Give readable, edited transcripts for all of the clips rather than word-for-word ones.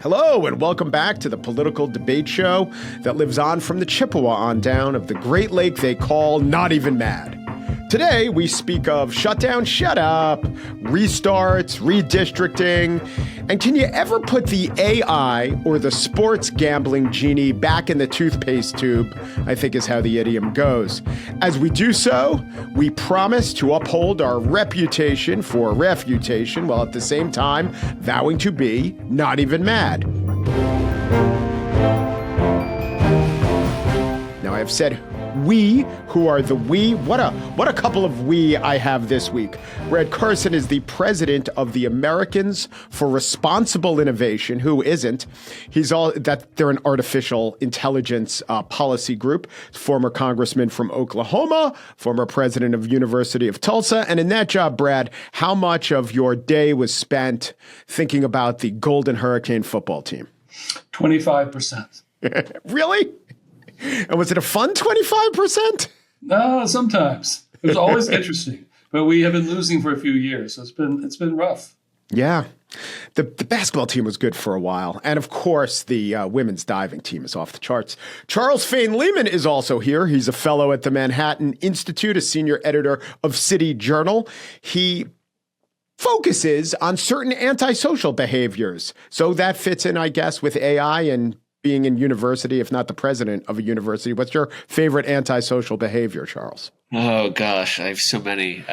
Hello, and welcome back to the political debate show that lives on from the Chippewa on down of the Great Lake they call Not Even Mad. Today, we speak of shutdown, shut up, restarts, redistricting, and can you ever put the AI or the sports gambling genie back in the toothpaste tube, I think is how the idiom goes. As we do so, we promise to uphold our reputation for refutation while at the same time vowing to be not even mad. Now, I've said we, who are the we? What a couple of we I have this week. Brad Carson is the president of the Americans for Responsible Innovation. Who isn't? They're an artificial intelligence policy group. Former congressman from Oklahoma, former president of University of Tulsa. And in that job, Brad, how much of your day was spent thinking about the Golden Hurricane football team? 25%. Really? And was it a fun 25%? No, sometimes. It was always interesting, but we have been losing for a few years, so it's been rough. Yeah. The basketball team was good for a while. And of course, the women's diving team is off the charts. Charles Lehman is also here. He's a fellow at the Manhattan Institute, a senior editor of City Journal. He focuses on certain antisocial behaviors. So that fits in, I guess, with AI and being in university, if not the president of a university. What's your favorite antisocial behavior, Charles? Oh, gosh, I have so many.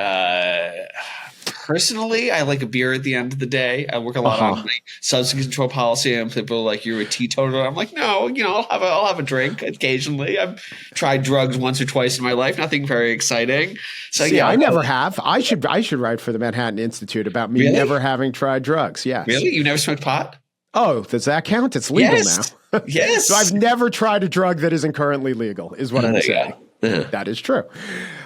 Personally, I like a beer at the end of the day. I work a lot on my substance control policy, and people are like, you're a teetotaler. I'm like, no, I'll have a drink occasionally. I've tried drugs once or twice in my life. Nothing very exciting. So yeah, I never have. I should write for the Manhattan Institute about me never having tried drugs. Yes. Really? You never smoked pot? Oh, does that count? It's legal now. Yes. So I've never tried a drug that isn't currently legal, is what I'm saying. That is true.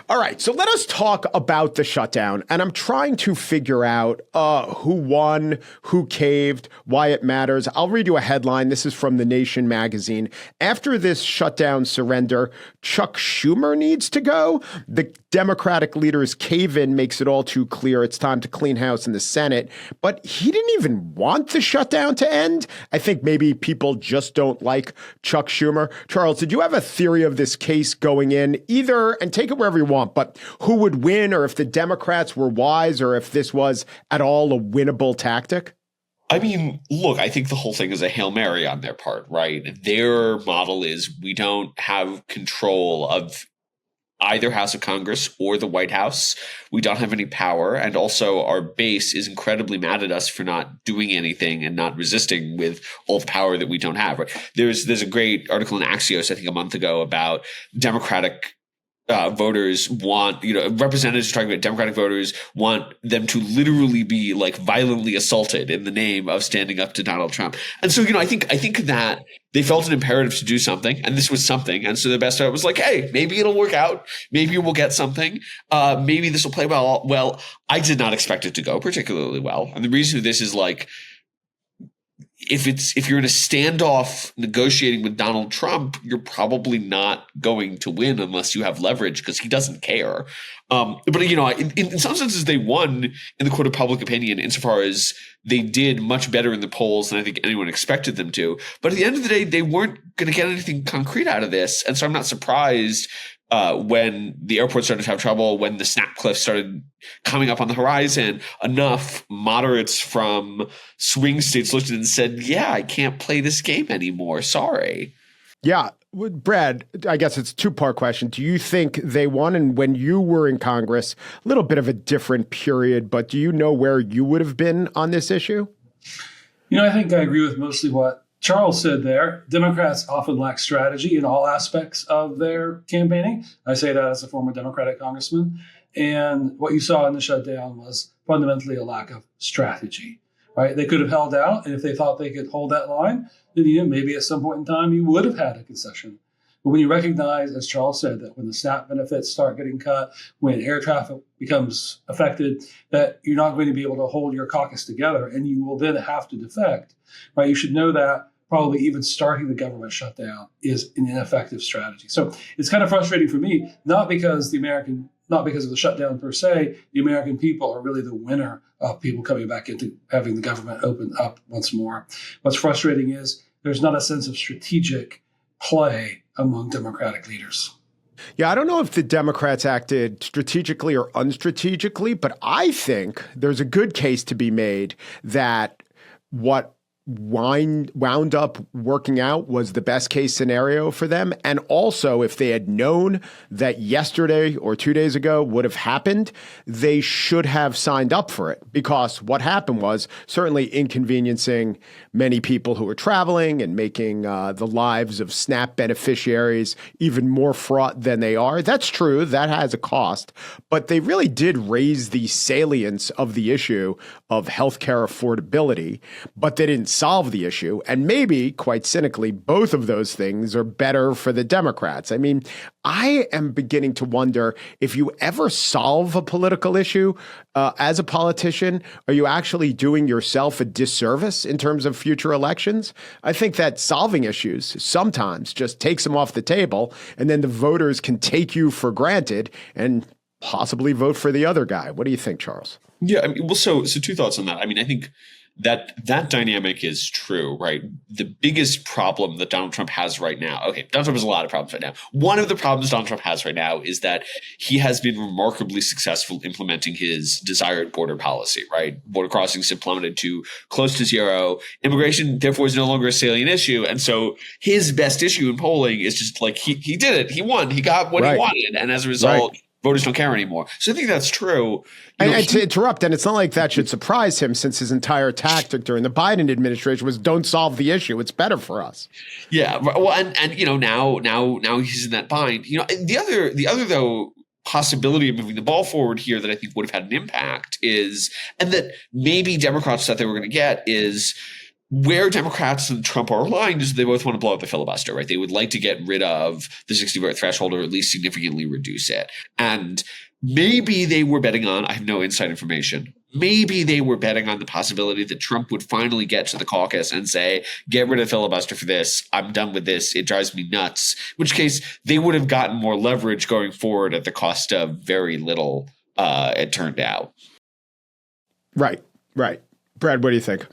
All right. So let us talk about the shutdown. And I'm trying to figure out who won, who caved, why it matters. I'll read you a headline. This is from The Nation magazine. After this shutdown surrender, Chuck Schumer needs to go. The Democratic leader's cave-in makes it all too clear it's time to clean house in the Senate. But he didn't even want the shutdown to end. I think maybe people just don't like Chuck Schumer. Charles, did you have a theory of this case going in? Either, and take it wherever you want, but who would win, or if the Democrats were wise, or if this was at all a winnable tactic? I mean, look, I think the whole thing is a Hail Mary on their part, right? Their model is we don't have control of either House of Congress or the White House. We don't have any power. And also our base is incredibly mad at us for not doing anything and not resisting with all the power that we don't have. Right? There's a great article in Axios, I think a month ago, about Democratic voters want, representatives talking about Democratic voters want them to literally be like violently assaulted in the name of standing up to Donald Trump. And so, I think that they felt an imperative to do something, and this was something. And so the best part was like, hey, maybe it'll work out. Maybe we'll get something. Maybe this will play well. Well, I did not expect it to go particularly well. And the reason for this is like, if you're in a standoff negotiating with Donald Trump, you're probably not going to win unless you have leverage because he doesn't care. But in some senses, they won in the court of public opinion insofar as they did much better in the polls than I think anyone expected them to. But at the end of the day, they weren't going to get anything concrete out of this. And so I'm not surprised when the airport started to have trouble, when the snap cliff started coming up on the horizon, enough moderates from swing states looked at it and said, yeah, I can't play this game anymore. Sorry. Yeah. Brad, I guess it's a two-part question. Do you think they won? And when you were in Congress, a little bit of a different period, but do you know where you would have been on this issue? I think I agree with mostly what Charles said there. Democrats often lack strategy in all aspects of their campaigning. I say that as a former Democratic congressman. And what you saw in the shutdown was fundamentally a lack of strategy, right? They could have held out, and if they thought they could hold that line, then maybe at some point in time you would have had a concession. But when you recognize, as Charles said, that when the SNAP benefits start getting cut, when air traffic becomes affected, that you're not going to be able to hold your caucus together, and you will then have to defect, right? You should know that probably even starting the government shutdown is an ineffective strategy. So it's kind of frustrating for me, not because the American not because of the shutdown per se. The American people are really the winner of people coming back into having the government open up once more. What's frustrating is there's not a sense of strategic play among Democratic leaders. Yeah, I don't know if the Democrats acted strategically or unstrategically, but I think there's a good case to be made that what wound up working out was the best case scenario for them. And also, if they had known that yesterday or 2 days ago would have happened, they should have signed up for it, because what happened was certainly inconveniencing many people who were traveling and making the lives of SNAP beneficiaries even more fraught than they are. That's true. That has a cost. But they really did raise the salience of the issue of healthcare affordability, but they didn't solve the issue. And maybe, quite cynically, both of those things are better for the Democrats. I mean, I am beginning to wonder if you ever solve a political issue as a politician, are you actually doing yourself a disservice in terms of future elections? I think that solving issues sometimes just takes them off the table, and then the voters can take you for granted and possibly vote for the other guy. What do you think, Charles? Yeah, I mean, well, so two thoughts on that. I mean, I think that dynamic is true, right? The biggest problem that Donald Trump has right now, Donald Trump has a lot of problems right now. One of the problems Donald Trump has right now is that he has been remarkably successful implementing his desired border policy, right? Border crossings have plummeted to close to zero. Immigration, therefore, is no longer a salient issue. And so his best issue in polling is just like, he did it. He won. He got what he wanted. And as a result, voters don't care anymore. So I think that's true. And to interrupt, and it's not like that should surprise him, since his entire tactic during the Biden administration was don't solve the issue. It's better for us. Yeah. Well, and now he's in that bind. The other though possibility of moving the ball forward here that I think would have had an impact is, and that maybe Democrats thought they were going to get, is where Democrats and Trump are aligned is they both want to blow up the filibuster, right? They would like to get rid of the 60-vote threshold, or at least significantly reduce it. And maybe they were betting on, I have no inside information, maybe they were betting on the possibility that Trump would finally get to the caucus and say, get rid of filibuster for this. I'm done with this. It drives me nuts. In which case they would have gotten more leverage going forward at the cost of very little, it turned out. Right. Brad, what do you think?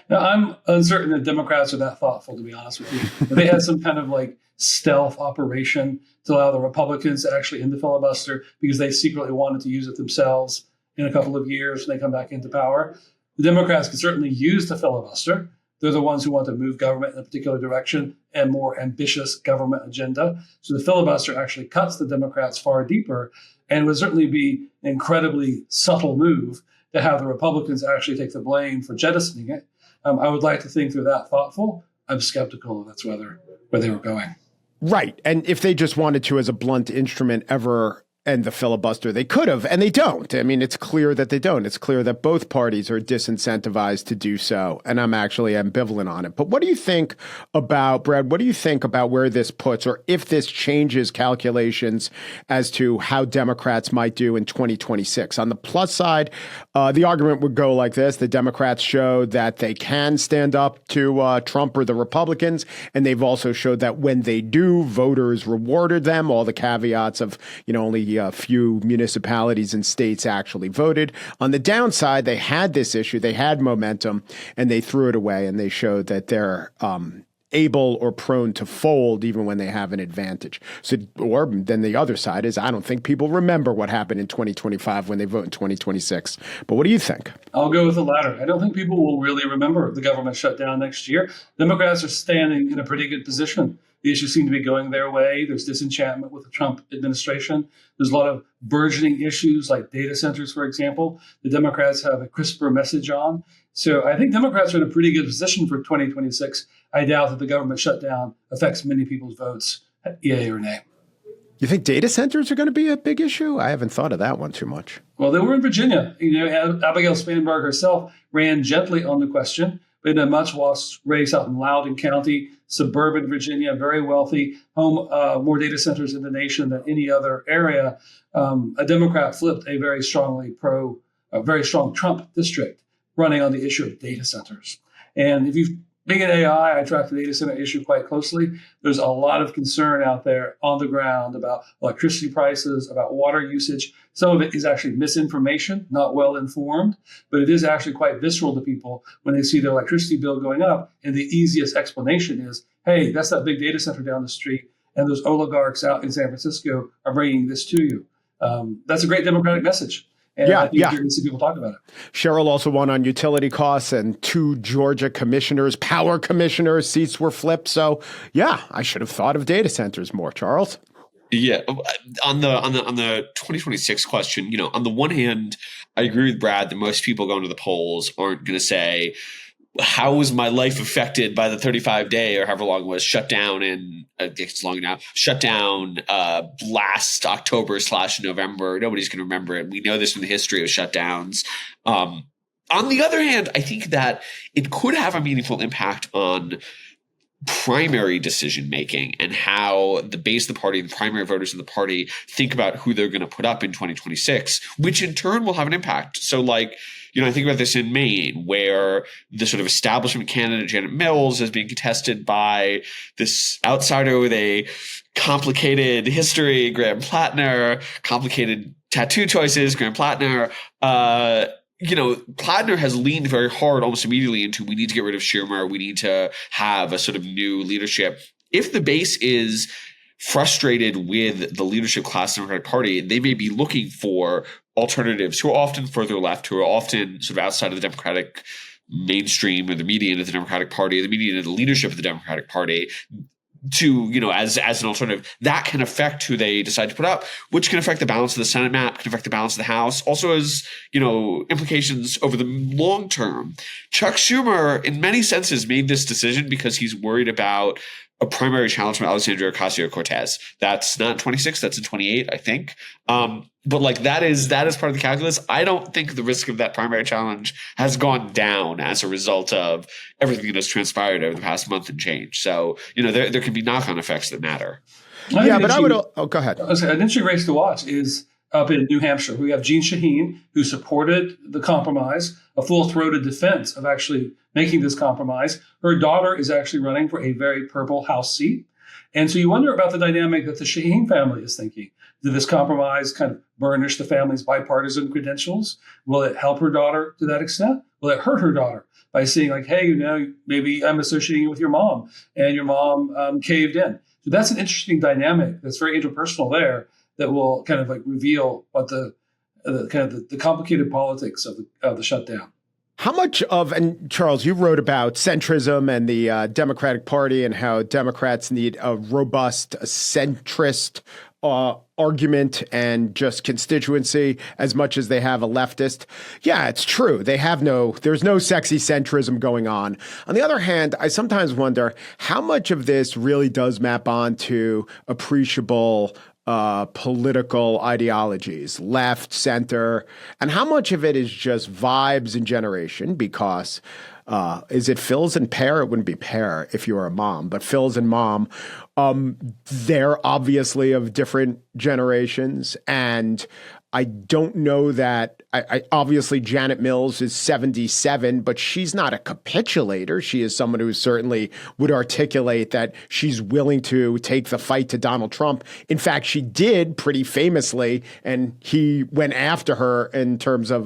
Now, I'm uncertain that Democrats are that thoughtful, to be honest with you. If they had some kind of like stealth operation to allow the Republicans to actually end the filibuster because they secretly wanted to use it themselves in a couple of years when they come back into power, the Democrats can certainly use the filibuster. They're the ones who want to move government in a particular direction and more ambitious government agenda. So the filibuster actually cuts the Democrats far deeper, and would certainly be an incredibly subtle move to have the Republicans actually take the blame for jettisoning it. I would like to think they're that thoughtful. I'm skeptical that's where they were going. Right. And if they just wanted to, as a blunt instrument, ever end the filibuster, they could have, and they don't. I mean, it's clear that they don't. It's clear that both parties are disincentivized to do so, and I'm actually ambivalent on it. But what do you think about, Brad, what do you think about where this puts, or if this changes calculations as to how Democrats might do in 2026? On the plus side, the argument would go like this. The Democrats showed that they can stand up to Trump or the Republicans, and they've also showed that when they do, voters rewarded them, all the caveats of, only a few municipalities and states actually voted. On the downside, they had this issue, they had momentum, and they threw it away, and they showed that they're able or prone to fold even when they have an advantage. So, or then the other side is, I don't think people remember what happened in 2025 when they vote in 2026. But what do you think? I'll go with the latter. I don't think people will really remember the government shutdown next year. Democrats are standing in a pretty good position. The issues seem to be going their way. There's disenchantment with the Trump administration. There's a lot of burgeoning issues like data centers, for example. The Democrats have a crisper message on. So I think Democrats are in a pretty good position for 2026. I doubt that the government shutdown affects many people's votes, yay or nay. You think data centers are going to be a big issue? I haven't thought of that one too much. Well, they were in Virginia. Abigail Spanberg herself ran gently on the question, but in a much lost race out in Loudoun County, suburban Virginia, very wealthy, home more data centers in the nation than any other area. A Democrat flipped a very strong Trump district running on the issue of data centers. And if you've Being an AI, I track the data center issue quite closely. There's a lot of concern out there on the ground about electricity prices, about water usage. Some of it is actually misinformation, not well informed, but it is actually quite visceral to people when they see their electricity bill going up. And the easiest explanation is, hey, that's that big data center down the street, and those oligarchs out in San Francisco are bringing this to you. That's a great democratic message. And I think you're going to see people talk about it. Cheryl also won on utility costs, and 2 Georgia commissioners, power commissioners, seats were flipped. So, yeah, I should have thought of data centers more, Charles. Yeah, on the 2026 question, on the one hand, I agree with Brad that most people going to the polls aren't going to say, how was my life affected by the 35-day or however long it was shut down it's long now, shut down last October/November. Nobody's going to remember it. We know this from the history of shutdowns. On the other hand, I think that it could have a meaningful impact on primary decision making and how the base of the party and the primary voters of the party think about who they're going to put up in 2026, which in turn will have an impact. So I think about this in Maine, where the sort of establishment candidate, Janet Mills, is being contested by this outsider with a complicated history, Graham Plattner, complicated tattoo choices, Graham Plattner. Plattner has leaned very hard almost immediately into, we need to get rid of Schumer. We need to have a sort of new leadership. If the base is frustrated with the leadership class in the Democratic Party, they may be looking for alternatives who are often further left, who are often sort of outside of the Democratic mainstream or the median of the Democratic Party, the median of the leadership of the Democratic Party, to, as an alternative. That can affect who they decide to put up, which can affect the balance of the Senate map, can affect the balance of the House, also has, implications over the long term. Chuck Schumer, in many senses, made this decision because he's worried about a primary challenge from Alexandria Ocasio-Cortez. That's not in 26, that's in 28, I think. But that is part of the calculus. I don't think the risk of that primary challenge has gone down as a result of everything that has transpired over the past month and change. So, there can be knock-on effects that matter. Go ahead. An interesting race to watch is up in New Hampshire. We have Jeanne Shaheen, who supported the compromise, a full-throated defense of actually making this compromise. Her daughter is actually running for a very purple House seat. And so you wonder about the dynamic that the Shaheen family is thinking. Did this compromise kind of burnish the family's bipartisan credentials? Will it help her daughter to that extent? Will it hurt her daughter by saying hey, maybe I'm associating you with your mom and your mom caved in? So that's an interesting dynamic that's very interpersonal there that will kind of reveal what the complicated politics of the shutdown. How much of, and Charles, you wrote about centrism and the Democratic Party and how Democrats need a robust centrist argument and just constituency as much as they have a leftist. Yeah, it's true. There's no sexy centrism going on. On the other hand, I sometimes wonder how much of this really does map onto appreciable political ideologies, left, center, and how much of it is just vibes and generation because is it Phil's and Pear? It wouldn't be Pear if you were a mom, but Phil's and mom, they're obviously of different generations. And I don't know that I obviously Janet Mills is 77, but she's not a capitulator. She is someone who certainly would articulate that she's willing to take the fight to Donald Trump. In fact, she did pretty famously, and he went after her in terms of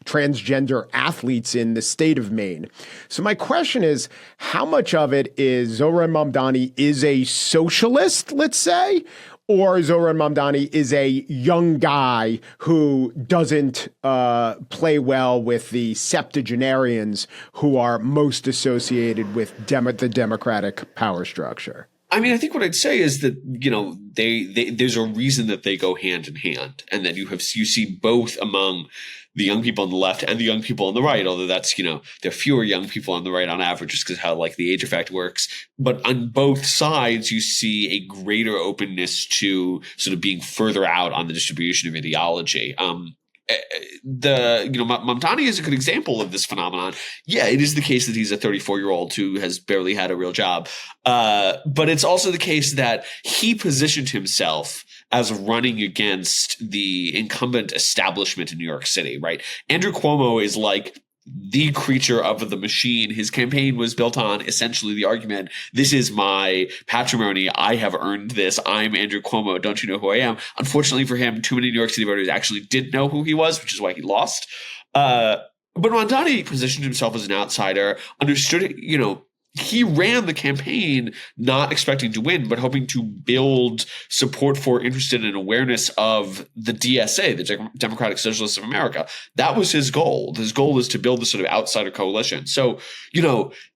transgender athletes in the state of Maine. So my question is, how much of it is Zohran Mamdani is a socialist, let's say, or Zohran Mamdani is a young guy who doesn't play well with the septuagenarians who are most associated with the Democratic power structure? I mean, I think what I'd say is that, there's a reason that they go hand in hand, and that you see both among the young people on the left and the young people on the right, although that's, there are fewer young people on the right on average just because how the age effect works. But on both sides, you see a greater openness to sort of being further out on the distribution of ideology. Mamdani is a good example of this phenomenon. Yeah, it is the case that he's a 34-year-old who has barely had a real job. But it's also the case that he positioned himself as running against the incumbent establishment in New York City, right? Andrew Cuomo is the creature of the machine. His campaign was built on essentially the argument, this is my patrimony. I have earned this. I'm Andrew Cuomo. Don't you know who I am? Unfortunately for him, too many New York City voters actually did know who he was, which is why he lost. But Mondani positioned himself as an outsider, understood it, he ran the campaign not expecting to win, but hoping to build support for, interested in awareness of the DSA, the Democratic Socialists of America. That was his goal. His goal was to build this sort of outsider coalition. So,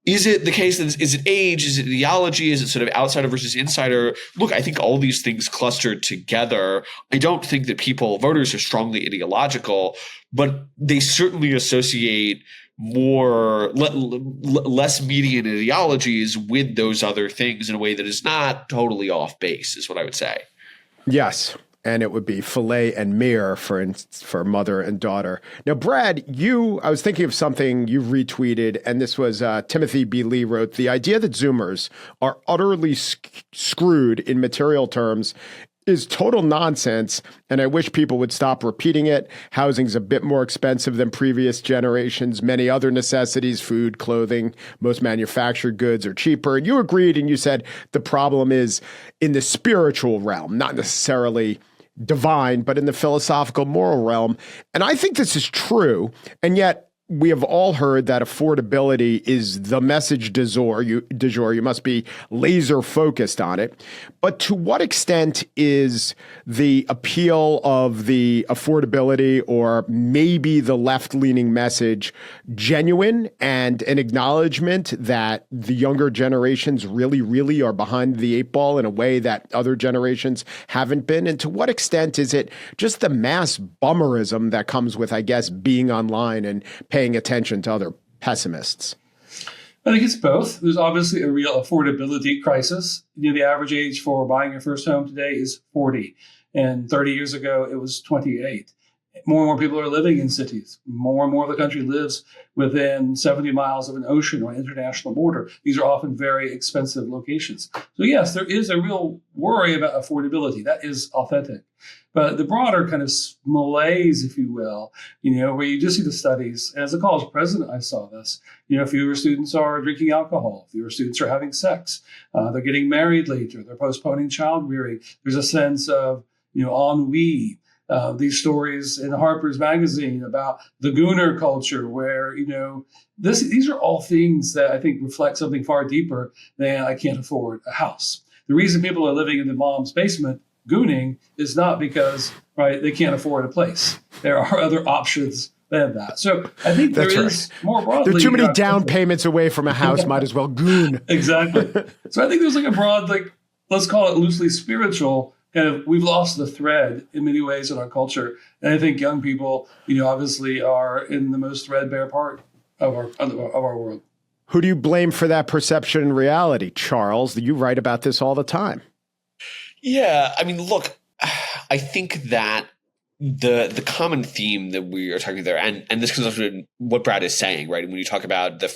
is it the case that is it age? Is it ideology? Is it sort of outsider versus insider? Look, I think all these things clustered together. I don't think that voters are strongly ideological, but they certainly associate less median ideologies with those other things in a way that is not totally off base, is what I would say. Yes. And it would be filet and mere for mother and daughter. Now, Brad, I was thinking of something you retweeted, and this was Timothy B. Lee wrote, the idea that Zoomers are utterly screwed in material terms is total nonsense, and I wish people would stop repeating it. Housing's a bit more expensive than previous generations. Many other necessities, food, clothing, most manufactured goods are cheaper. And you agreed, and you said the problem is in the spiritual realm, not necessarily divine, but in the philosophical, moral realm. And I think this is true, and yet we have all heard that affordability is the message du jour. You must be laser focused on it. But to what extent is the appeal of the affordability or maybe the left-leaning message genuine and an acknowledgement that the younger generations really, really are behind the eight ball in a way that other generations haven't been? And to what extent is it just the mass bummerism that comes with, I guess, being online and paying attention to other pessimists? I think it's both. There's obviously a real affordability crisis. The average age for buying your first home today is 40. And 30 years ago, it was 28. More and more people are living in cities. More and more of the country lives within 70 miles of an ocean or an international border. These are often very expensive locations. So yes, there is a real worry about affordability. That is authentic. But the broader kind of malaise, if you will, where you just see the studies. As a college president, I saw this. Fewer students are drinking alcohol. Fewer students are having sex. They're getting married later. They're postponing child rearing. There's a sense of, ennui. These stories in Harper's Magazine about the gooner culture, where, these are all things that I think reflect something far deeper than I can't afford a house. The reason people are living in the mom's basement gooning is not because, they can't afford a place. There are other options than that. So I think there is more broadly. There are too many down payments away from a house. Might as well goon. Exactly. So I think there's like a broad, let's call it loosely spiritual kind of, we've lost the thread in many ways in our culture. And I think young people, obviously are in the most threadbare part of our world. Who do you blame for that perception and reality, Charles? You write about this all the time. Yeah, I mean, look, I think that the common theme that we are talking there, and this comes up to what Brad is saying, right? When you talk about the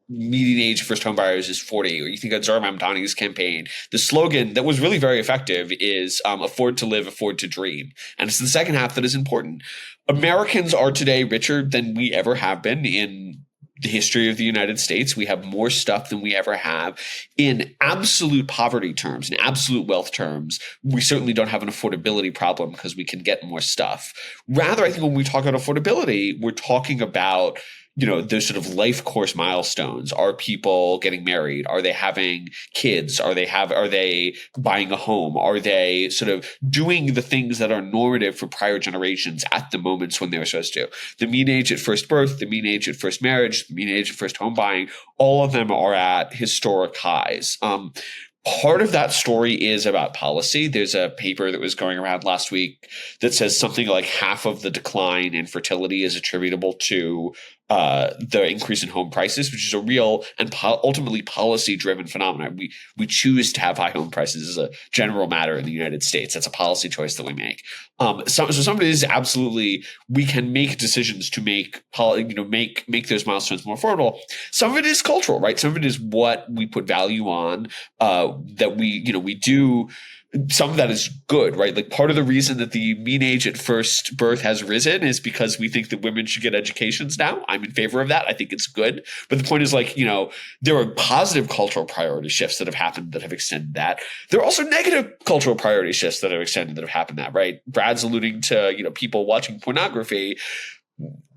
median age of first home buyers is 40, or you think of Zohar Mamdani's campaign, the slogan that was really very effective is afford to live, afford to dream. And it's the second half that is important. Americans are today richer than we ever have been in the history of the United States. We have more stuff than we ever have. In absolute poverty terms, in absolute wealth terms, we certainly don't have an affordability problem because we can get more stuff. Rather, I think when we talk about affordability, we're talking about those sort of life course milestones. Are people getting married? Are they having kids? Are they buying a home? Are they sort of doing the things that are normative for prior generations at the moments when they were supposed to? The mean age at first birth, the mean age at first marriage, the mean age at first home buying, all of them are at historic highs. Part of that story is about policy. There's a paper that was going around last week that says something like half of the decline in fertility is attributable to the increase in home prices, which is a real and ultimately policy-driven phenomenon. We choose to have high home prices as a general matter in the United States. That's a policy choice that we make. So some of it is absolutely, we can make decisions to make those milestones more affordable. Some of it is cultural, right? Some of it is what we put value on, that we do some of that is good, right? Like part of the reason that the mean age at first birth has risen is because we think that women should get educations now. I'm in favor of that. I think it's good. But the point is like, there are positive cultural priority shifts that have happened that have extended that. There are also negative cultural priority shifts that have extended that have happened that, right? Brad's alluding to, people watching pornography.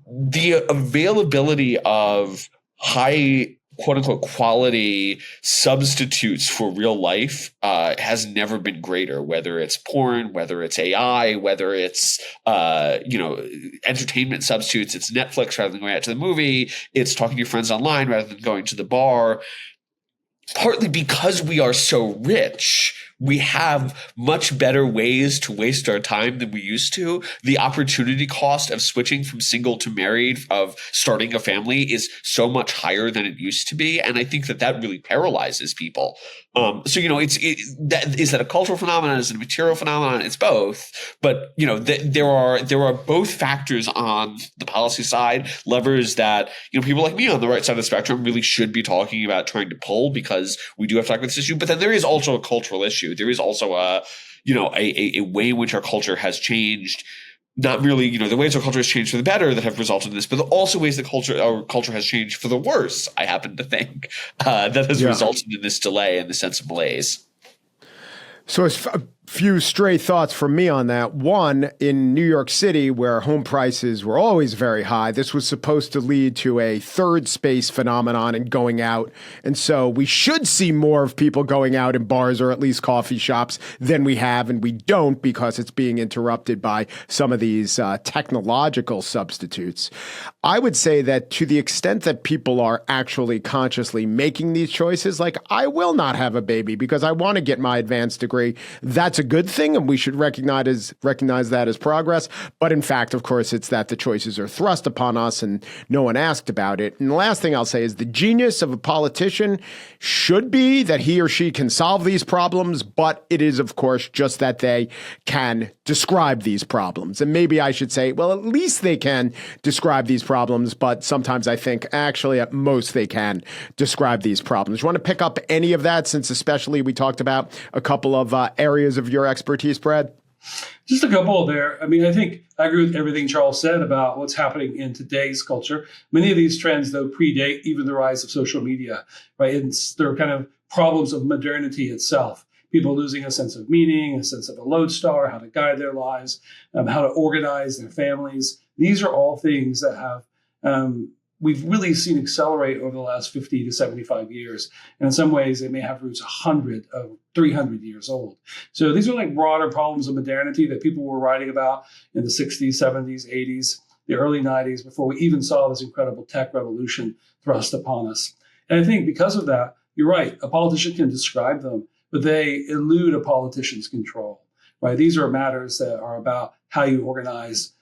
The availability of high quote unquote quality substitutes for real life has never been greater, whether it's porn, whether it's AI, whether it's entertainment substitutes. It's Netflix rather than going out to the movie. It's talking to your friends online rather than going to the bar. Partly because we are so rich, we have much better ways to waste our time than we used to. The opportunity cost of switching from single to married, of starting a family, is so much higher than it used to be. And I think that really paralyzes people. Is that a cultural phenomenon? Is it a material phenomenon? It's both. But, there are both factors on the policy side, levers that, people like me on the right side of the spectrum really should be talking about trying to pull, because we do have to talk about this issue. But then there is also a cultural issue. There is also a way in which our culture has changed. Not merely, the ways our culture has changed for the better that have resulted in this, but also ways our culture has changed for the worse, I happen to think, that has resulted in this delay and the sense of malaise. So a few stray thoughts from me on that. One, in New York City, where home prices were always very high, this was supposed to lead to a third space phenomenon and going out. And so we should see more of people going out in bars or at least coffee shops than we have. And we don't, because it's being interrupted by some of these technological substitutes. I would say that to the extent that people are actually consciously making these choices, like I will not have a baby because I want to get my advanced degree, that's a good thing, and we should recognize that as progress. But in fact, of course, it's that the choices are thrust upon us and no one asked about it. And the last thing I'll say is the genius of a politician should be that he or she can solve these problems, but it is, of course, just that they can describe these problems. And maybe I should say, well, at least they can describe these problems, but sometimes I think actually at most they can describe these problems. You want to pick up any of that, since especially we talked about a couple of areas of your expertise, Brad? Just a couple there. I mean, I think I agree with everything Charles said about what's happening in today's culture. Many of these trends, though, predate even the rise of social media, right? And they're kind of problems of modernity itself. People losing a sense of meaning, a sense of a lodestar, how to guide their lives, how to organize their families. These are all things that have we've really seen accelerate over the last 50 to 75 years. And in some ways, they may have roots 100 of 300 years old. So these are like broader problems of modernity that people were writing about in the 60s, 70s, 80s, the early 90s, before we even saw this incredible tech revolution thrust upon us. And I think because of that, you're right, a politician can describe them, but they elude a politician's control, right? These are matters that are about how you organize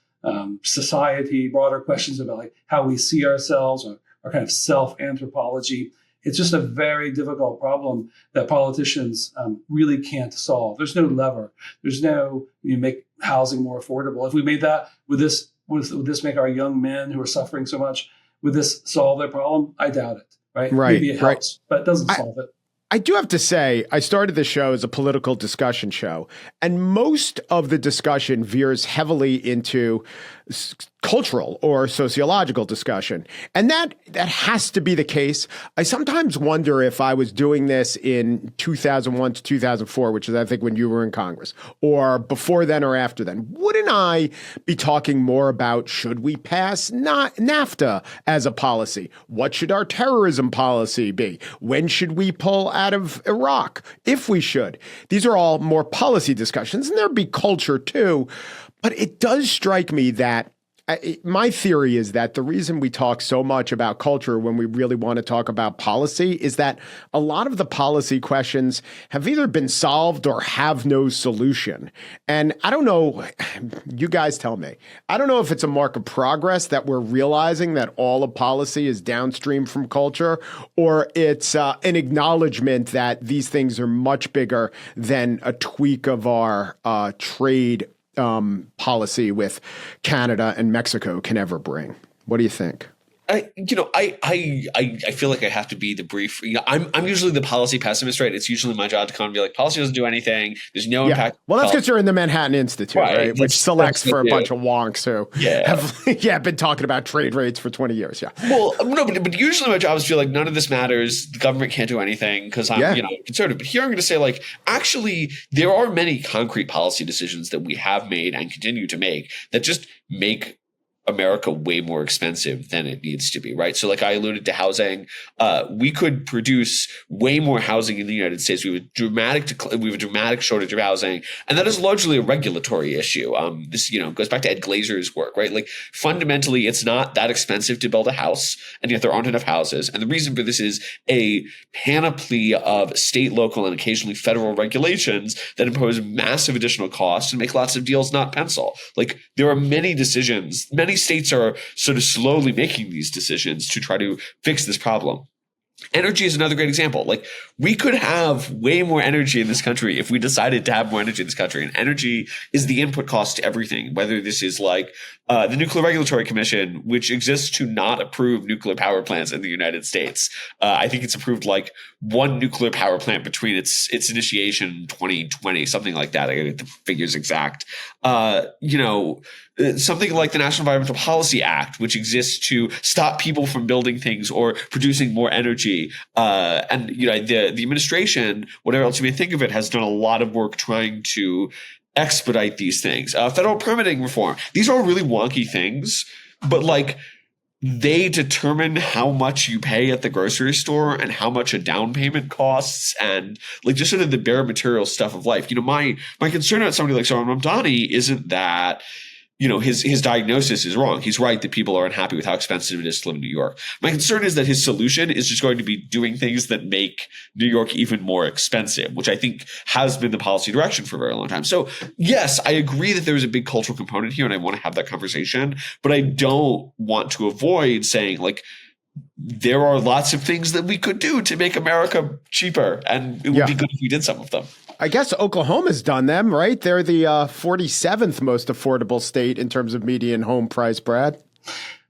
society, broader questions about like how we see ourselves, or our kind of self-anthropology. It's just a very difficult problem that politicians really can't solve. There's no lever. There's no, make housing more affordable. If we made that, would this make our young men who are suffering so much, would this solve their problem? I doubt it, right? Maybe it helps, but it doesn't solve it. I do have to say, I started the show as a political discussion show, and most of the discussion veers heavily into cultural or sociological discussion. And that has to be the case. I sometimes wonder if I was doing this in 2001 to 2004, which is, I think, when you were in Congress, or before then or after then, wouldn't I be talking more about, should we pass NAFTA as a policy? What should our terrorism policy be? When should we pull out of Iraq, if we should? These are all more policy discussions, and there'd be culture too. But it does strike me that my theory is that the reason we talk so much about culture when we really want to talk about policy is that a lot of the policy questions have either been solved or have no solution. And I don't know, you guys tell me, I don't know if it's a mark of progress that we're realizing that all of policy is downstream from culture, or it's an acknowledgement that these things are much bigger than a tweak of our trade policy with Canada and Mexico can ever bring. What do you think? I feel like I have to be the brief. I'm usually the policy pessimist, right? It's usually my job to come and be like, policy doesn't do anything. There's no impact. Well, that's because you're in the Manhattan Institute, right? Which selects for a bunch of wonks who have been talking about trade rates for 20 years. Yeah. Well, no, but usually my job is to feel like none of this matters. The government can't do anything because I'm conservative. But here I'm going to say, like, actually, there are many concrete policy decisions that we have made and continue to make that just make America way more expensive than it needs to be, right? So like I alluded to housing, we could produce way more housing in the United States. We have a dramatic shortage of housing, and that is largely a regulatory issue. This goes back to Ed Glazer's work, right? Like fundamentally, it's not that expensive to build a house, and yet there aren't enough houses. And the reason for this is a panoply of state, local, and occasionally federal regulations that impose massive additional costs and make lots of deals not pencil. Like there are many decisions, many states are sort of slowly making these decisions to try to fix this problem. Energy is another great example. Like we could have way more energy in this country if we decided to have more energy in this country. And energy is the input cost to everything, whether this is like the Nuclear Regulatory Commission, which exists to not approve nuclear power plants in the United States. I think it's approved like one nuclear power plant between its initiation in 2020, something like that. I gotta get the figures exact. Something like the National Environmental Policy Act, which exists to stop people from building things or producing more energy. The administration, whatever else you may think of it, has done a lot of work trying to expedite these things. Federal permitting reform. These are all really wonky things, but like they determine how much you pay at the grocery store and how much a down payment costs and like just sort of the bare material stuff of life. My concern about somebody like Zohran Mamdani isn't that his diagnosis is wrong. He's right that people are unhappy with how expensive it is to live in New York. My concern is that his solution is just going to be doing things that make New York even more expensive, which I think has been the policy direction for a very long time. So yes, I agree that there is a big cultural component here and I want to have that conversation, but I don't want to avoid saying like, there are lots of things that we could do to make America cheaper, and it would be good if we did some of them. I guess Oklahoma's done them, right? They're the 47th most affordable state in terms of median home price, Brad.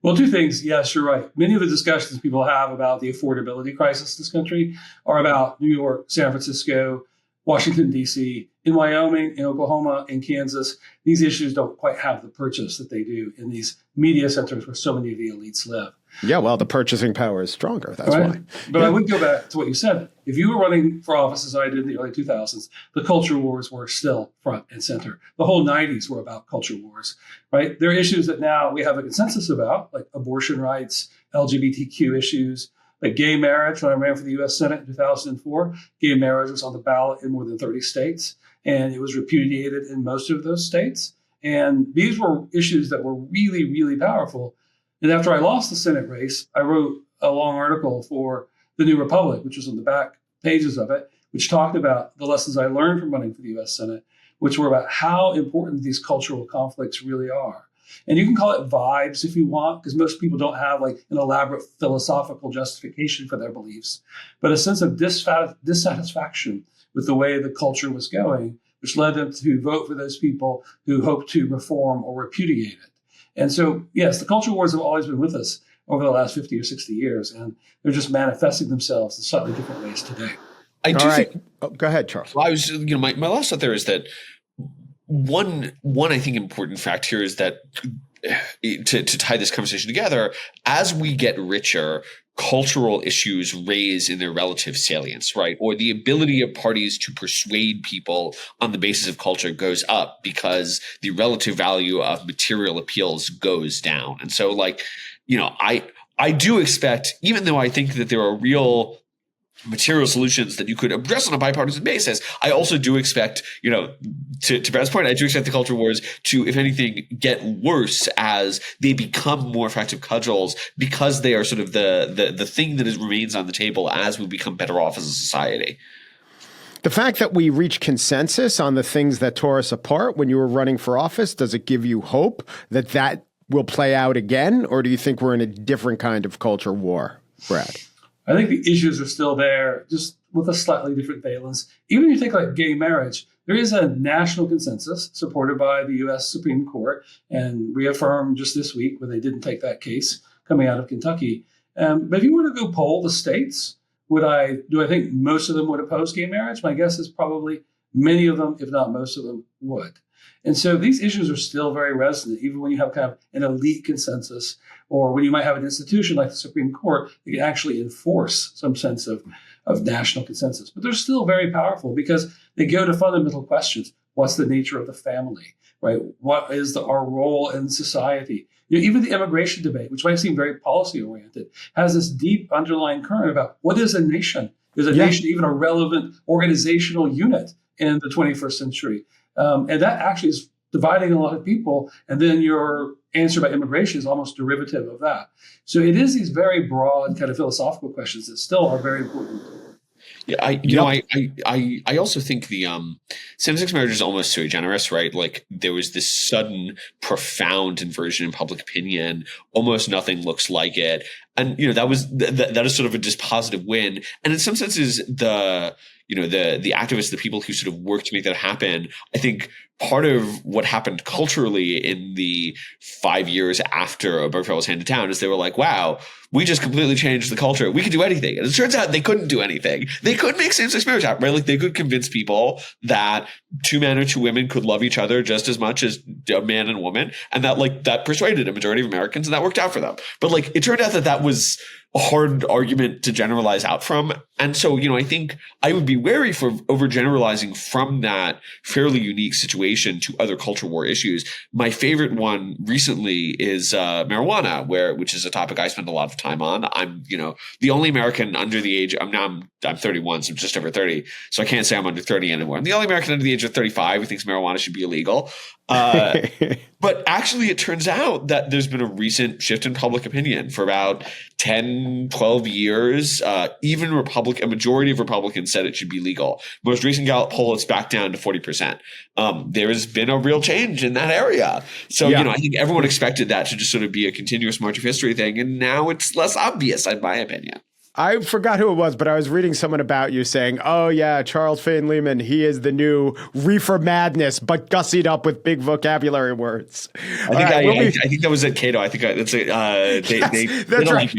Well, two things. Yes, you're right. Many of the discussions people have about the affordability crisis in this country are about New York, San Francisco, Washington, D.C., in Wyoming, in Oklahoma, in Kansas. These issues don't quite have the purchase that they do in these media centers where so many of the elites live. Yeah, well, the purchasing power is stronger. That's why. But I would go back to what you said. If you were running for office, as I did in the early 2000s, the culture wars were still front and center. The whole 90s were about culture wars, right? There are issues that now we have a consensus about, like abortion rights, LGBTQ issues, like gay marriage. When I ran for the U.S. Senate in 2004, gay marriage was on the ballot in more than 30 states, and it was repudiated in most of those states. And these were issues that were really, really powerful. And after I lost the Senate race, I wrote a long article for The New Republic, which was on the back pages of it, which talked about the lessons I learned from running for the U.S. Senate, which were about how important these cultural conflicts really are. And you can call it vibes if you want, because most people don't have like an elaborate philosophical justification for their beliefs, but a sense of dissatisfaction with the way the culture was going, which led them to vote for those people who hoped to reform or repudiate it. And so, yes, the culture wars have always been with us over the last 50 or 60 years, and they're just manifesting themselves in slightly different ways today. I do think. Go ahead, Charles. Well, I was, my last thought there is that one I think important fact here is that to tie this conversation together, as we get richer, cultural issues raise in their relative salience, right? Or the ability of parties to persuade people on the basis of culture goes up because the relative value of material appeals goes down. And so I do expect, even though I think that there are real material solutions that you could address on a bipartisan basis, I also do expect, to Brad's point, I do expect the culture wars to, if anything, get worse as they become more effective cudgels because they are sort of the thing that remains on the table as we become better off as a society. The fact that we reach consensus on the things that tore us apart when you were running for office, does it give you hope that will play out again? Or do you think we're in a different kind of culture war, Brad? I think the issues are still there, just with a slightly different valence. Even if you take like gay marriage, there is a national consensus supported by the U.S. Supreme Court and reaffirmed just this week when they didn't take that case coming out of Kentucky. But if you were to go poll the states, do I think most of them would oppose gay marriage? My guess is probably many of them, if not most of them, would. And so these issues are still very resonant, even when you have kind of an elite consensus, or when you might have an institution like the Supreme Court that can actually enforce some sense of national consensus. But they're still very powerful because they go to fundamental questions. What's the nature of the family, right? What is our role in society? Even the immigration debate, which might seem very policy-oriented, has this deep underlying current about what is a nation? Is a nation even a relevant organizational unit in the 21st century? And that actually is dividing a lot of people. And then your answer about immigration is almost derivative of that. So it is these very broad kind of philosophical questions that still are very important. Yeah, I also think the same-sex marriage is almost sui generis, right? Like there was this sudden, profound inversion in public opinion. Almost nothing looks like it, and that is sort of a dispositive win. And in some senses, the activists, the people who sort of worked to make that happen, I think part of what happened culturally in the 5 years after Obergefell was handed down is they were like, wow, we just completely changed the culture. We could do anything. And it turns out they couldn't do anything. They could make same-sex marriage happen, right? Like they could convince people that 2 men or 2 women could love each other just as much as a man and woman. And that persuaded a majority of Americans and that worked out for them. But like it turned out that was a hard argument to generalize out from. And so, I think I would be wary for overgeneralizing from that fairly unique situation to other culture war issues. My favorite one recently is marijuana, which is a topic I spend a lot of time on. I'm, the only American under the age, I'm 31, so I'm just over 30. So I can't say I'm under 30 anymore. I'm the only American under the age of 35 who thinks marijuana should be illegal. But actually, it turns out that there's been a recent shift in public opinion for about 10, 12 years. Even a majority of Republicans said it should be legal. Most recent Gallup poll, it's back down to 40%. There has been a real change in that area. So, I think everyone expected that to just sort of be a continuous march of history thing. And now it's less obvious, in my opinion. I forgot who it was, but I was reading someone about you saying, oh, yeah, Charles Lehman, he is the new reefer madness, but gussied up with big vocabulary words. I think that was at Cato. I think that's that's right.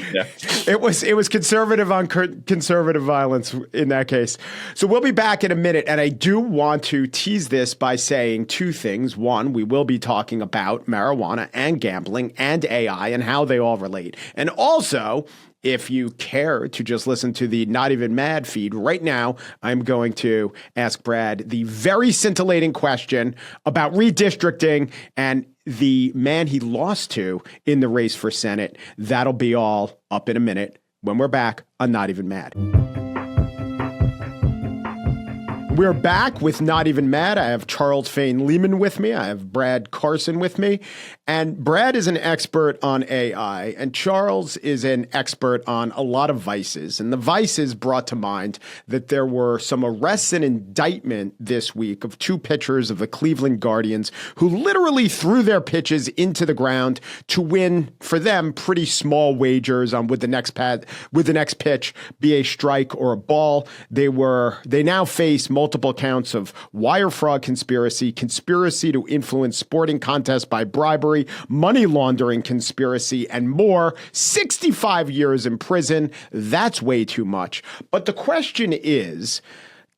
It was conservative on conservative violence in that case. So we'll be back in a minute, and I do want to tease this by saying 2 things. One, we will be talking about marijuana and gambling and AI and how they all relate. And also, if you care to just listen to the Not Even Mad feed right now, I'm going to ask Brad the very scintillating question about redistricting and the man he lost to in the race for Senate. That'll be all up in a minute when we're back on Not Even Mad. We're back with Not Even Mad. I have Charles Lehman with me. I have Brad Carson with me. And Brad is an expert on AI, and Charles is an expert on a lot of vices. And the vices brought to mind that there were some arrests and indictment this week of 2 pitchers of the Cleveland Guardians who literally threw their pitches into the ground to win, for them, pretty small wagers on would the next pitch be a strike or a ball. They now face multiple counts of wire fraud conspiracy to influence sporting contests by bribery, money laundering conspiracy, and more. 65 years in prison. That's way too much. But the question is,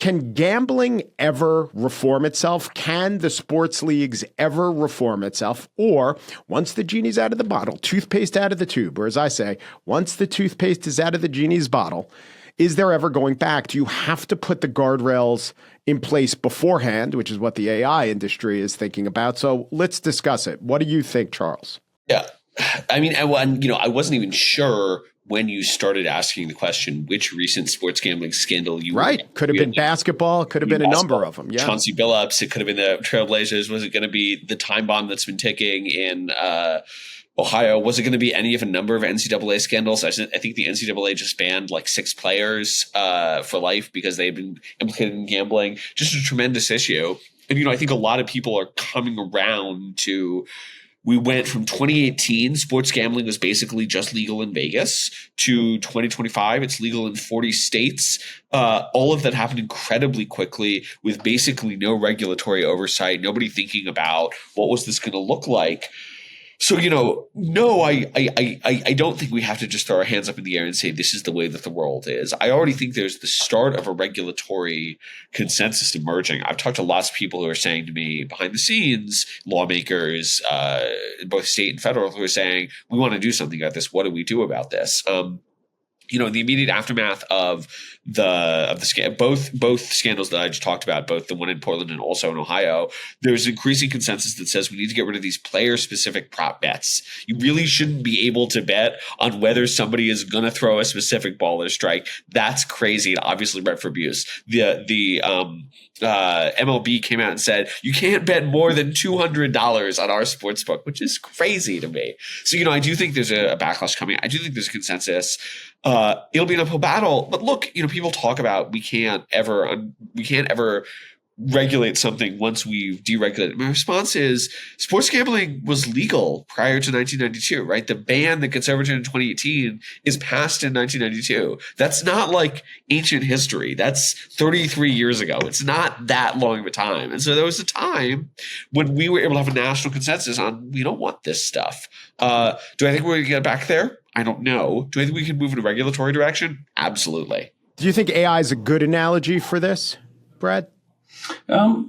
can gambling ever reform itself? Can the sports leagues ever reform itself? Or once the genie's out of the bottle, toothpaste out of the tube, or as I say, once the toothpaste is out of the genie's bottle, is there ever going back? Do you have to put the guardrails in place beforehand, which is what the AI industry is thinking about? So let's discuss it. What do you think, Charles? Yeah. I mean, I wasn't even sure when you started asking the question, which recent sports gambling scandal you right. Could have been basketball. Could have been a number of them. Yeah. Chauncey Billups. It could have been the Trailblazers. Was it going to be the time bomb that's been ticking in Ohio? Was it going to be any of a number of NCAA scandals? I think the NCAA just banned like 6 players for life because they've been implicated in gambling. Just a tremendous issue. And, I think a lot of people are coming around to – we went from 2018, sports gambling was basically just legal in Vegas, to 2025, it's legal in 40 states. All of that happened incredibly quickly with basically no regulatory oversight, nobody thinking about what was this going to look like. So, no, I don't think we have to just throw our hands up in the air and say this is the way that the world is. I already think there's the start of a regulatory consensus emerging. I've talked to lots of people who are saying to me behind the scenes, lawmakers, both state and federal, who are saying, we want to do something about this. What do we do about this? In the immediate aftermath of both scandals that I just talked about, both the one in Portland and also in Ohio, there's increasing consensus that says we need to get rid of these player-specific prop bets. You really shouldn't be able to bet on whether somebody is going to throw a specific ball or strike. That's crazy and obviously ripe for abuse. The MLB came out and said you can't bet more than $200 on our sports book, which is crazy to me. So I do think there's a backlash coming. I do think there's a consensus. It'll be an uphill battle, but look, people talk about we can't ever regulate something once we've deregulated. My response is sports gambling was legal prior to 1992, right? The ban that gets overturned in 2018 is passed in 1992. That's not like ancient history. That's 33 years ago. It's not that long of a time. And so there was a time when we were able to have a national consensus on we don't want this stuff. Do I think we're going to get back there? I don't know. Do I think we can move in a regulatory direction? Absolutely. Do you think AI is a good analogy for this, Brad?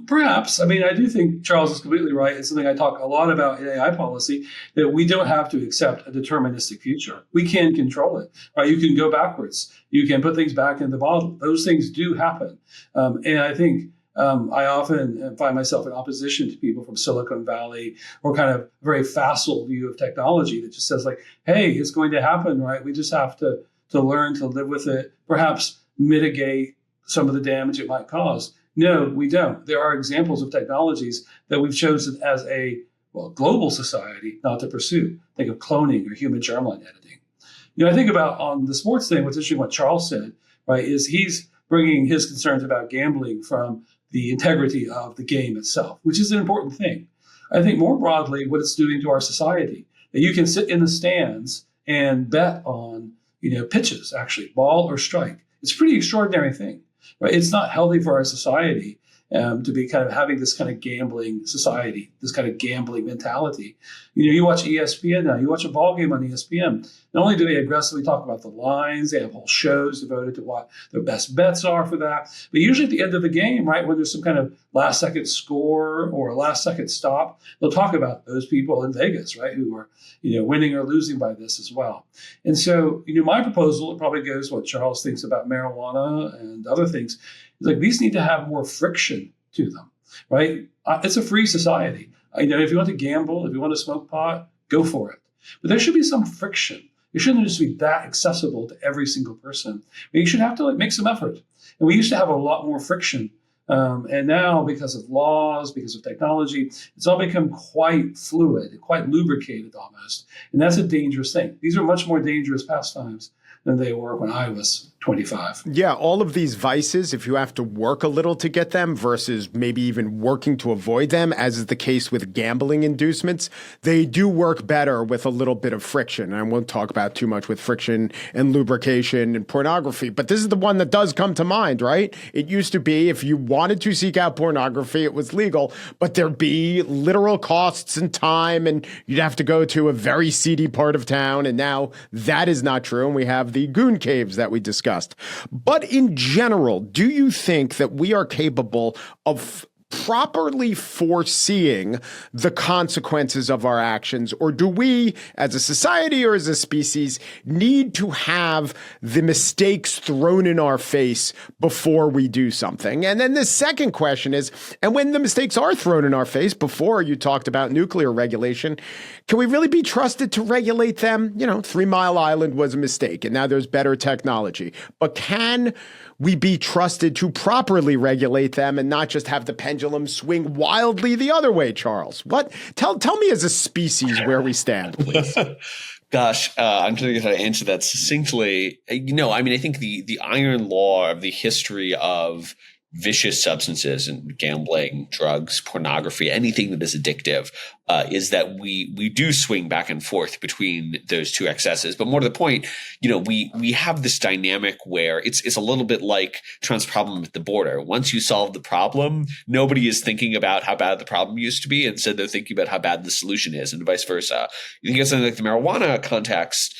Perhaps. I do think Charles is completely right. It's something I talk a lot about in AI policy, that we don't have to accept a deterministic future. We can control it. Right? You can go backwards. You can put things back in the bottle. Those things do happen. And I think I often find myself in opposition to people from Silicon Valley or kind of very facile view of technology that just says like, hey, it's going to happen, right? We just have to learn to live with it, perhaps mitigate some of the damage it might cause. No, we don't. There are examples of technologies that we've chosen as a global society not to pursue. Think of cloning or human germline editing. I think about on the sports thing, what's interesting what Charles said, right, is he's bringing his concerns about gambling from the integrity of the game itself, which is an important thing. I think more broadly, what it's doing to our society, that you can sit in the stands and bet on, pitches, actually, ball or strike. It's a pretty extraordinary thing, right? It's not healthy for our society to be kind of having this kind of gambling society, this kind of gambling mentality. You watch ESPN now, you watch a ball game on ESPN. Not only do they aggressively talk about the lines, they have whole shows devoted to what their best bets are for that. But usually at the end of the game, right, when there's some kind of last second score or a last second stop, they'll talk about those people in Vegas, right, who are, winning or losing by this as well. And so, my proposal, it probably goes what Charles thinks about marijuana and other things, is like these need to have more friction to them, right? It's a free society. If you want to gamble, if you want to smoke pot, go for it. But there should be some friction. It shouldn't just be that accessible to every single person. But you should have to make some effort. And we used to have a lot more friction. And now, because of laws, because of technology, it's all become quite fluid, quite lubricated almost. And that's a dangerous thing. These are much more dangerous pastimes than they were when I was 25. Yeah, all of these vices, if you have to work a little to get them versus maybe even working to avoid them, as is the case with gambling inducements, they do work better with a little bit of friction. And I won't talk about too much with friction and lubrication and pornography, but this is the one that does come to mind, right? It used to be if you wanted to seek out pornography, it was legal, but there'd be literal costs and time, and you'd have to go to a very seedy part of town. And now that is not true. And we have the goon caves that we discussed. But in general, do you think that we are capable of properly foreseeing the consequences of our actions? Or do we, as a society or as a species, need to have the mistakes thrown in our face before we do something? And then the second question is, and when the mistakes are thrown in our face, before you talked about nuclear regulation, can we really be trusted to regulate them? 3 Mile Island was a mistake, and now there's better technology. But can we be trusted to properly regulate them and not just have the pendulum swing wildly the other way, Charles? Tell me as a species where we stand, please. Gosh, I'm trying to try to answer that succinctly. I think the iron law of the history of vicious substances and gambling, drugs, pornography, anything that is addictive, is that we do swing back and forth between those two excesses. But more to the point, we have this dynamic where it's a little bit like Trump's problem at the border. Once you solve the problem, nobody is thinking about how bad the problem used to be. Instead, they're thinking about how bad the solution is, and vice versa. You think of something like the marijuana context.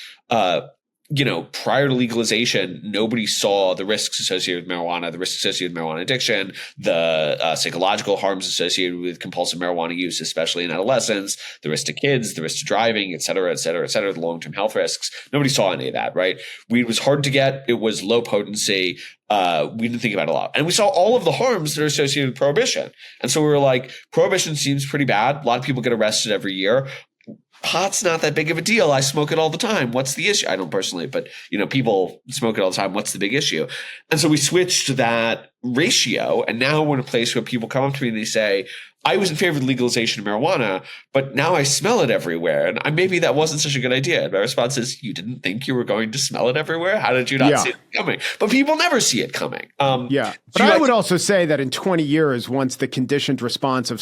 Prior to legalization, nobody saw the risks associated with marijuana, the risks associated with marijuana addiction, the psychological harms associated with compulsive marijuana use, especially in adolescence, the risk to kids, the risk to driving, et cetera, the long-term health risks. Nobody saw any of that, right? Weed was hard to get. It was low potency. We didn't think about it a lot. And we saw all of the harms that are associated with prohibition. And so we were like, prohibition seems pretty bad. A lot of people get arrested every year. Pot's not that big of a deal. I smoke it all the time. What's the issue? I don't personally, but people smoke it all the time. What's the big issue? And so we switched that ratio, and now we're in a place where people come up to me and they say, I was in favor of legalization of marijuana, but now I smell it everywhere. And maybe that wasn't such a good idea. And my response is, you didn't think you were going to smell it everywhere? How did you not see it coming? But people never see it coming. But I would also say that in 20 years, once the conditioned response of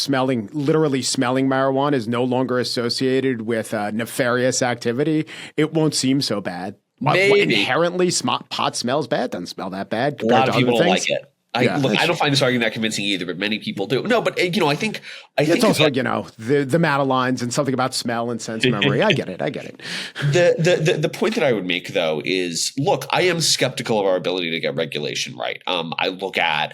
literally smelling marijuana is no longer associated with nefarious activity, it won't seem so bad. Maybe. Inherently, pot smells bad. Doesn't smell that bad. A lot of people don't like it. I don't find this argument that convincing either, but many people do. No, but I think it's also the Madelines and something about smell and sense memory. I get it. The point that I would make though is, look, I am skeptical of our ability to get regulation right. I look at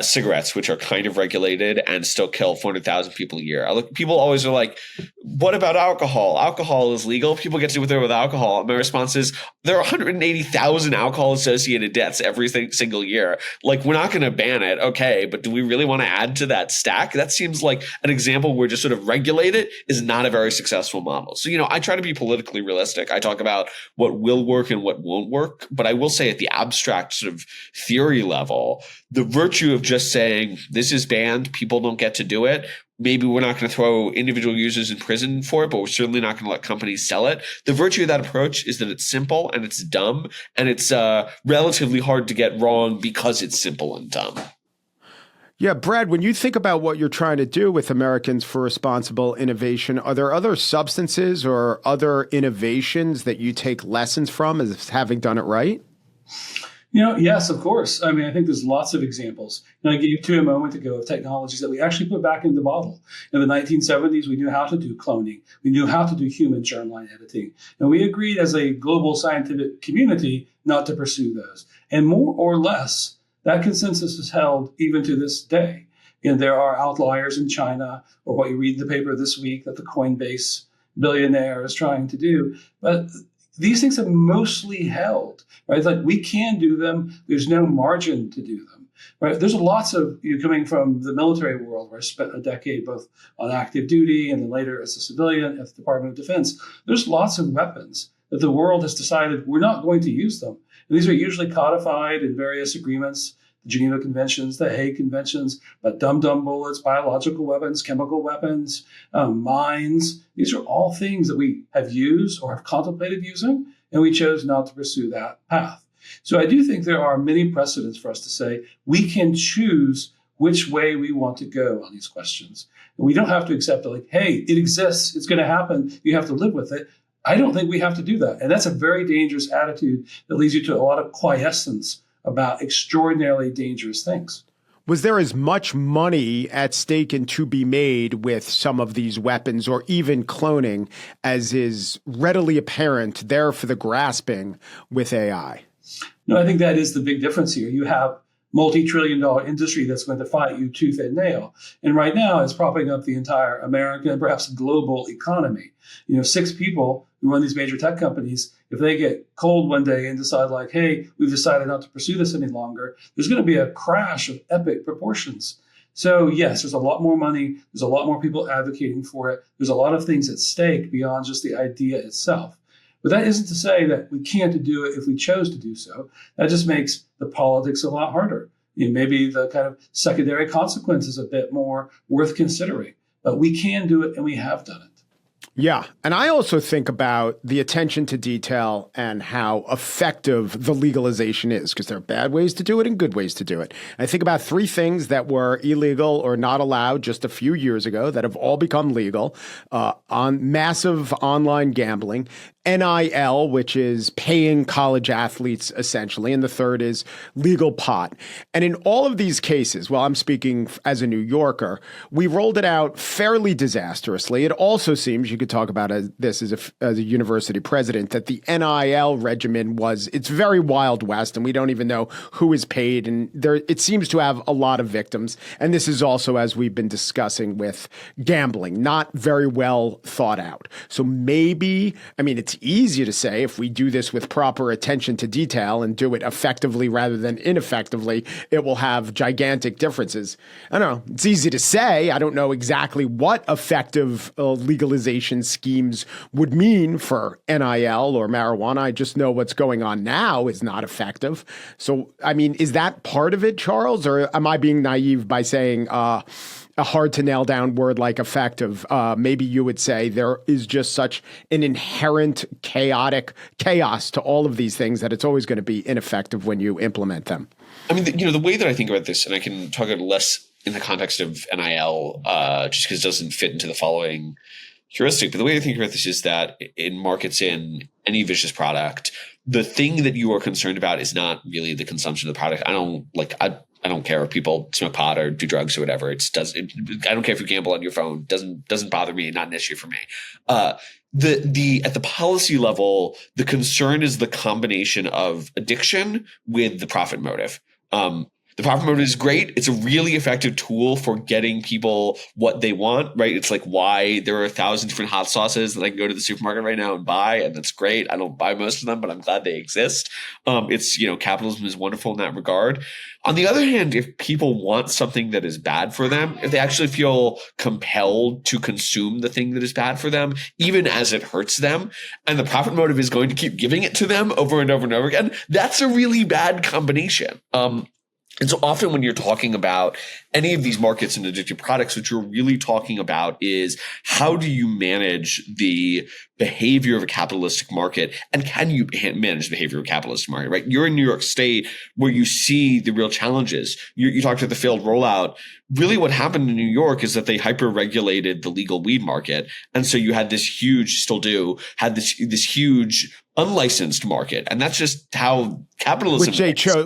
cigarettes, which are kind of regulated and still kill 400,000 people a year. People always are like, what about alcohol? Alcohol is legal. People get to do whatever with alcohol. My response is, there are 180,000 alcohol-associated deaths every single year. Like, we're not going to ban it, okay, but do we really want to add to that stack? That seems like an example where just sort of regulate it is not a very successful model. So, I try to be politically realistic. I talk about what will work and what won't work, but I will say at the abstract sort of theory level, the virtue of just saying this is banned, people don't get to do it. Maybe we're not going to throw individual users in prison for it, but we're certainly not going to let companies sell it. The virtue of that approach is that it's simple and it's dumb, and it's relatively hard to get wrong because it's simple and dumb. Yeah, Brad, when you think about what you're trying to do with Americans for Responsible Innovation, are there other substances or other innovations that you take lessons from as having done it right? Yes, of course. I mean, I think there's lots of examples. I gave two a moment ago of technologies that we actually put back in the bottle. In the 1970s, we knew how to do cloning. We knew how to do human germline editing. And we agreed as a global scientific community not to pursue those. And more or less, that consensus is held even to this day. There are outliers in China, or what you read in the paper this week that the Coinbase billionaire is trying to do. But these things have mostly held, right? It's like we can do them. There's no margin to do them, right? There's lots of, coming from the military world where I spent a decade both on active duty and then later as a civilian at the Department of Defense. There's lots of weapons that the world has decided we're not going to use them. And these are usually codified in various agreements, the Geneva Conventions, the Hague Conventions, but dum-dum bullets, biological weapons, chemical weapons, mines. These are all things that we have used or have contemplated using, and we chose not to pursue that path. So I do think there are many precedents for us to say we can choose which way we want to go on these questions. And we don't have to accept it like, hey, it exists, it's going to happen, you have to live with it. I don't think we have to do that. And that's a very dangerous attitude that leads you to a lot of quiescence about extraordinarily dangerous things. Was there as much money at stake and to be made with some of these weapons or even cloning as is readily apparent there for the grasping with AI? No, I think that is the big difference here. You have multi-trillion-dollar industry that's going to fight you tooth and nail. And right now it's propping up the entire American and perhaps global economy. 6 people who run these major tech companies, if they get cold one day and decide like, hey, we've decided not to pursue this any longer, there's going to be a crash of epic proportions. So yes, there's a lot more money. There's a lot more people advocating for it. There's a lot of things at stake beyond just the idea itself. But that isn't to say that we can't do it if we chose to do so. That just makes the politics a lot harder. Maybe the kind of secondary consequences a bit more worth considering. But we can do it, and we have done it. Yeah. And I also think about the attention to detail and how effective the legalization is, because there are bad ways to do it and good ways to do it. I think about three things that were illegal or not allowed just a few years ago that have all become legal: on massive online gambling, NIL, which is paying college athletes essentially, and the third is legal pot. And in all of these cases, well, I'm speaking as a New Yorker, we rolled it out fairly disastrously. It also seems, you could talk about this as a university president, that the NIL regimen it's very Wild West, and we don't even know who is paid, and it seems to have a lot of victims. And this is also, as we've been discussing with gambling, not very well thought out. So maybe, it's easy to say if we do this with proper attention to detail and do it effectively rather than ineffectively, it will have gigantic differences. I don't know. It's easy to say. I don't know exactly what effective legalization schemes would mean for NIL or marijuana. I just know what's going on now is not effective. So, is that part of it, Charles? Or am I being naive by saying a hard to nail down word like effective? Maybe you would say there is just such an inherent chaos to all of these things that it's always going to be ineffective when you implement them. The way that I think about this, and I can talk about it less in the context of NIL, just because it doesn't fit into the following heuristic. But the way I think about this is that in markets in any vicious product, the thing that you are concerned about is not really the consumption of the product. I don't care if people smoke pot or do drugs or whatever. I don't care if you gamble on your phone. Doesn't bother me. Not an issue for me. At the policy level, the concern is the combination of addiction with the profit motive. The profit motive is great. It's a really effective tool for getting people what they want, right? It's like why there are 1,000 different hot sauces that I can go to the supermarket right now and buy, and that's great. I don't buy most of them, but I'm glad they exist. Capitalism is wonderful in that regard. On the other hand, if people want something that is bad for them, if they actually feel compelled to consume the thing that is bad for them, even as it hurts them, and the profit motive is going to keep giving it to them over and over and over again, that's a really bad combination. And so often when you're talking about any of these markets and addictive products, what you're really talking about is how do you manage the behavior of a capitalistic market, and can you manage the behavior of a capitalistic market, right? You're in New York State where you see the real challenges. You talked about the failed rollout. Really what happened in New York is that they hyper-regulated the legal weed market. And so you had this huge, still do, had this huge unlicensed market. And that's just how capitalism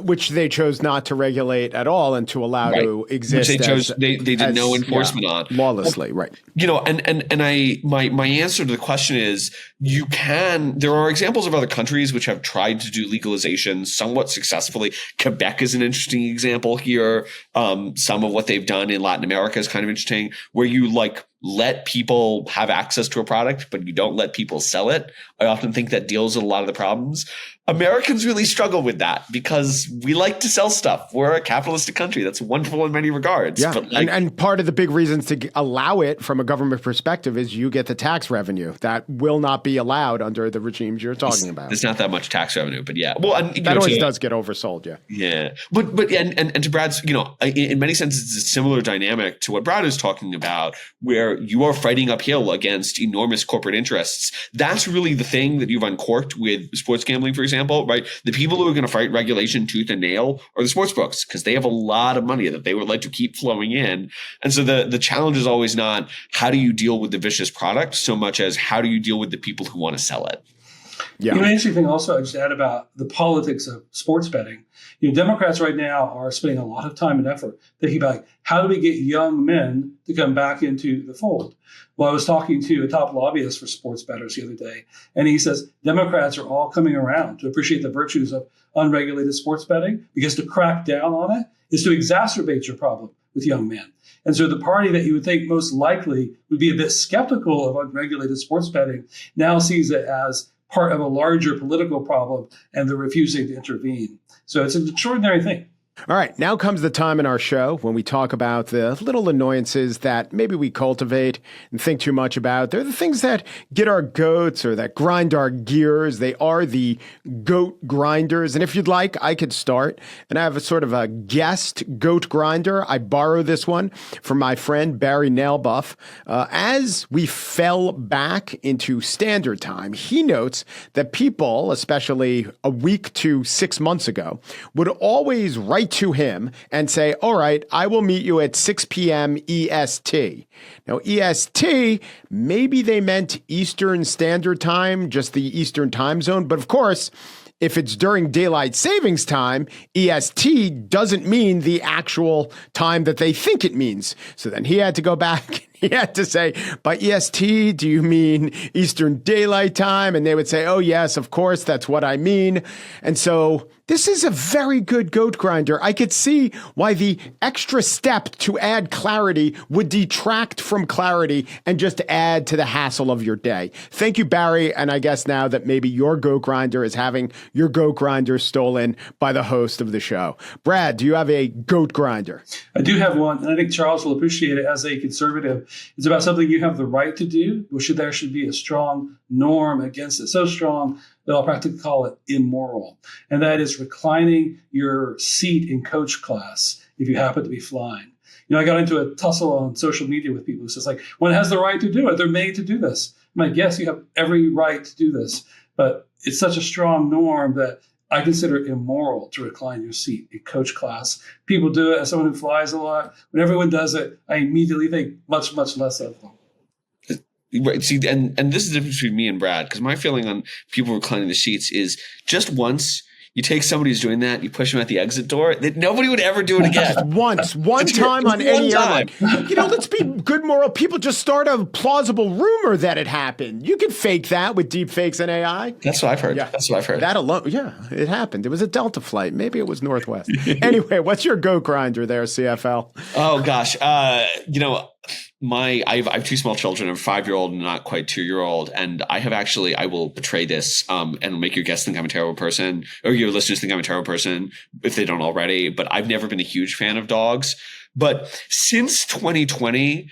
which they chose not to regulate at all and to allow to exist. Which they did no enforcement on. Lawlessly, right. My answer to the question is there are examples of other countries which have tried to do legalization somewhat successfully. Quebec is an interesting example here. Some of what they've done in Latin America is kind of interesting, where you let people have access to a product, but you don't let people sell it. I often think that deals with a lot of the problems. Americans really struggle with that because we like to sell stuff. We're a capitalistic country. That's wonderful in many regards. Yeah. But and part of the big reasons to allow it from a government perspective is you get the tax revenue that will not be allowed under the regimes you're talking about. There's not that much tax revenue, but yeah. Well, that always does get oversold. Yeah. Yeah. But to Brad's, in many senses, it's a similar dynamic to what Brad is talking about, where you are fighting uphill against enormous corporate interests. That's really the thing that you've uncorked with sports gambling, for example, right? The people who are going to fight regulation tooth and nail are the sports books, because they have a lot of money that they would like to keep flowing in. And so the challenge is always not how do you deal with the vicious product so much as how do you deal with the people who want to sell it. Yeah. An interesting thing also I just add about the politics of sports betting. Democrats right now are spending a lot of time and effort thinking about how do we get young men to come back into the fold. Well, I was talking to a top lobbyist for sports bettors the other day, and he says Democrats are all coming around to appreciate the virtues of unregulated sports betting, because to crack down on it is to exacerbate your problem with young men. And so the party that you would think most likely would be a bit skeptical of unregulated sports betting now sees it as part of a larger political problem, and they're refusing to intervene. So it's an extraordinary thing. All right, now comes the time in our show when we talk about the little annoyances that maybe we cultivate and think too much about. They're the things that get our goats or that grind our gears. They are the goat grinders. And if you'd like, I could start. And I have a sort of a guest goat grinder. I borrow this one from my friend Barry Nailbuff. As we fell back into standard time, he notes that people, especially a week to 6 months ago, would always write to him and say, all right, I will meet you at 6 p.m. EST. Now, EST, maybe they meant Eastern Standard Time, just the Eastern time zone. But of course, if it's during daylight savings time, EST doesn't mean the actual time that they think it means. So then he had to go back. He had to say, by EST, do you mean Eastern Daylight Time? And they would say, oh, yes, of course, that's what I mean. And so this is a very good goat grinder. I could see why the extra step to add clarity would detract from clarity and just add to the hassle of your day. Thank you, Barry. And I guess now that maybe your goat grinder is having your goat grinder stolen by the host of the show. Brad, do you have a goat grinder? I do have one, and I think Charles will appreciate it as a conservative. It's about something you have the right to do, but there should be a strong norm against it. So strong that I'll practically call it immoral. And that is reclining your seat in coach class if you happen to be flying. You know, I got into a tussle on social media with people who says, like, one has the right to do it. They're made to do this. I'm like, yes, you have every right to do this. But it's such a strong norm that I consider it immoral to recline your seat in coach class. People do it. As someone who flies a lot, when everyone does it, I immediately think much, much less of them. Right. See, and this is the difference between me and Brad, because my feeling on people reclining the seats is just once you take somebody who's doing that, you push them at the exit door, that nobody would ever do it again. One time on any airline. You know, let's be good moral people. Just start a plausible rumor that it happened. You can fake that with deep fakes and AI. That's what I've heard. Yeah. That's what I've heard. That alone, yeah, it happened. It was a Delta flight. Maybe it was Northwest. Anyway, what's your goat grinder there, CFL? Oh, gosh. You know, I have two small children, a 5-year-old and not quite 2-year-old. And I will betray this and make your guests think I'm a terrible person, or your listeners think I'm a terrible person if they don't already. But I've never been a huge fan of dogs. But since 2020,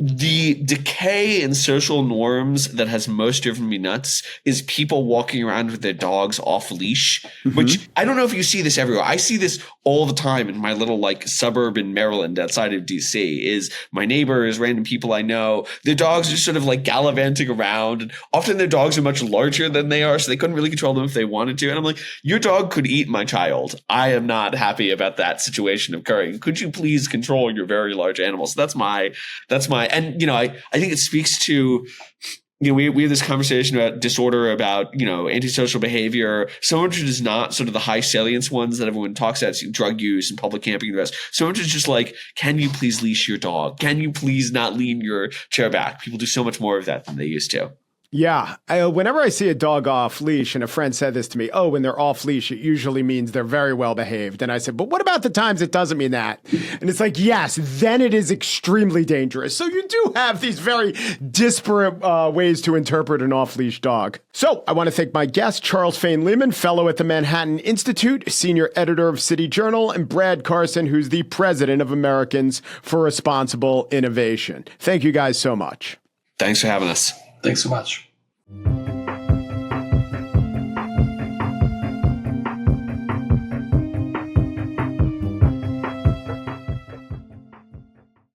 the decay in social norms that has most driven me nuts is people walking around with their dogs off leash, which I don't know if you see this everywhere. I see this all the time in my little suburb in Maryland outside of DC. Is my neighbors, random people I know, their dogs are sort of gallivanting around, and often their dogs are much larger than they are, so they couldn't really control them if they wanted to. And I'm like, your dog could eat my child. I am not happy about that situation occurring. Could you please control your very large animals? So that's my. And, I think it speaks to, we have this conversation about disorder, about, antisocial behavior. So much is not sort of the high salience ones that everyone talks about, drug use and public camping and the rest. So much is just can you please leash your dog? Can you please not lean your chair back? People do so much more of that than they used to. Yeah. Whenever I see a dog off leash, and a friend said this to me, when they're off leash, it usually means they're very well behaved. And I said, but what about the times it doesn't mean that? And it's yes, then it is extremely dangerous. So you do have these very disparate ways to interpret an off leash dog. So I want to thank my guest, Charles Lehman, fellow at the Manhattan Institute, senior editor of City Journal, and Brad Carson, who's the president of Americans for Responsible Innovation. Thank you guys so much. Thanks for having us. Thanks so much.